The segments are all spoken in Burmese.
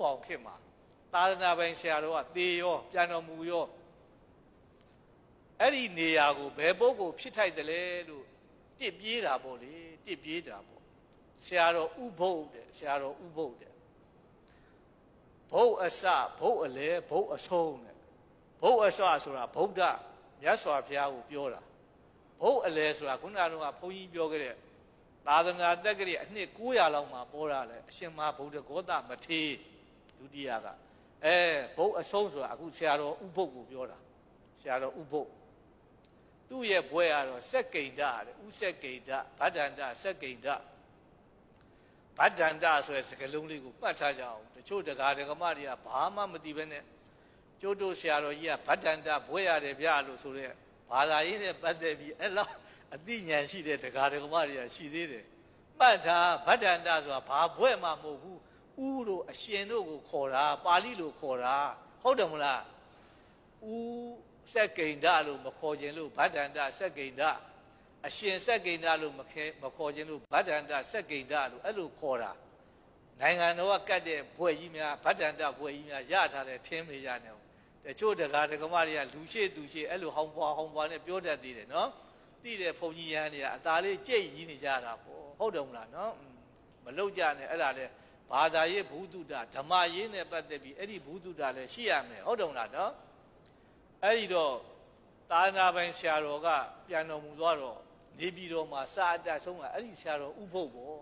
အောင်ခေတ်မှာသာသနာပိုင်ဆရာတော်ကသေရောပြန်တော်မူရောအဲ့ဒီနေရာကိုဘယ်ပုဂ္ဂိုလ်ဖြစ်ထိုက်တယ်လဲလို့တစ်ပြေးတာပေါ့လေတစ်ပြေးတာပေါ့ဆရာတော်ဥပုပ်တဲ့ဆရာတော်ဥပုပ်တဲ့ဘုတ်အစဘုတ်အလဲဘုတ်အဆုံးတဲ့ဘုတ်အစဆိုတာဗုဒ္ဓမြတ်စွာဘုရားကိုပြောတာဘုတ်အလဲဆိုတာခုနကတော့ဘုန်းကြီးပြောခဲ့တဲ့သာသနာတက္ကရာအနှစ်900လောက်မှာပေါ်လာတယ်အရှင်မဗုဒ္ဓဂေါတမထေရဒုတိယကဘုတ်အဆုံးဆိုတာအခုဆရာတော်ဥပုပ်ကိုပြောတာဆရာတော်ဥပုပ်သူ့ရဲ့ဘွဲကတော့စက္ကိန္ဒတဲ့ဥစက္ကိန္ဒဗဒ္ဒန္တစက္ကိန္ဒဗဒ္ဒန္တဆိုတဲ့စကားလုံးလေးကိုမှတ်ထားကြအောင်တချို့တရားဓမ္မတွေကဘာမှမသိဘဲနဲ့ကျိုးတို့ဆရာတော်ကြီးကဗဒ္ဒန္တဘွဲရတယ်ဗျလို့ဆိုတဲ့ဘာသာရေးနဲ့ပတ်သက်ပြီးအဲ့လောက်အသိဉာဏ်ရှိတဲ့တရားဓမ္မတွေကရှိသေးတယ်မှတ်ထားဗဒ္ဒန္တဆိုတာဘာဘွဲမှမဟုတ်ဘူးဥတို့အရှင်တို့ကိုခေါ်တာပါဠိလိုခေါ်တာဟုတ်တယ်မလားဥစက္ကိန္ဒလို့မခေါ်ခြင်းလို့ဗဒ္ဒန္တစက္ကိန္ဒအရှင်စက္ကိန္ဒလို့မခေါ်ခြင်းလို့ဗဒ္ဒန္တစက္ကိန္ဒလို့အဲ့လိုခေါ်တာနိုင်ငံတော်ကကတ်တဲ့ဘွဲ့ကြီးများဗဒ္ဒန္တဘွဲ့ကြီးများရထားတဲ့ထင်းမေရနေအောင်တချို့တရားဓမ္မတွေကလူရှိသူရှိအဲ့လိုဟောင်းပွားနဲ့ပြောတတ်သေးတယ်နော်သိတဲ့ဘုန်းကြီးရန်တွေကအသာလေးကြိတ်ရင်းနေကြတာပေါ့ဟုတ်တယ်မလားနော်မလောက်ကြနဲ့အဲ့ဒါလေဘာသာရေးဘုဒ္ဓဓမ္မရေးနဲ့ပတ်သက်ပြီးအဲ့ဒီဘုဒ္ဓလည်းရှိရမယ်ဟုတ်တယ်မလားနော်အဲ့ဒီတော့သာသနာပိုင်ဆရာတော်ကပြန်တော်မူသွားတော့နေပြည်တော်မှာစာအတတ်ဆုံးကအဲ့ဒီဆရာတော်ဥပုပ်ပေါ့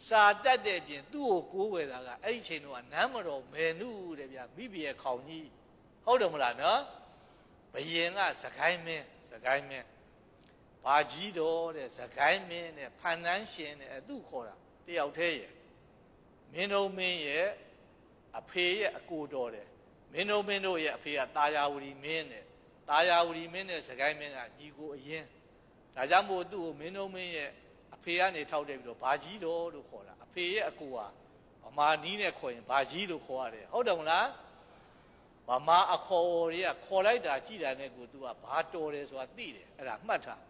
စာတတ်တဲ့ပြင်သူ့ကိုကိုးဝယ်တာကအဲ့ဒီချိန်တော့နမ်းမတော်မယ်နုတဲ့ဗျာမိဘရဲ့ခေါင်ကြီးဟုတ်တယ်မလားနော်ဘယင်ကစကိုင်းမင်းဘာကြီးတော်တဲ့စကိုင်းမင်းနဲ့ဖန်တန်းရှင်နဲ့သူ့ခေါ်တာတယောက်တည်းရဲ့မင်းတို့မင်းရဲ့အဖေရဲ့အကိုတော်တယ်မင်းတို့ရဲ့အဖေကတာယာဝတီမင်းနဲ့တာယာဝတီမင်းနဲ့စကိုင်းမင်းကညီကိုအရင်ဒါကြောင့်မို့သူ့ကိုမင်းတို့မင်းရဲ့အဖေကနေထောက်တယ်ပြီးတော့ဘာကြီးတော်လို့ခေါ်တာအဖေရဲ့အကိုကဗမာနီးနဲ့ခေါ်ရင်ဘာကြီးလို့ခေါ်ရတယ်ဟုတ်တယ်မလားဗမာအခေါ်တွေကခေါ်လိုက်တာကြည်တာနဲ့ကိုသူကဘာတော်တယ်ဆိုတာသိတယ်အဲ့ဒါမှတ်ထား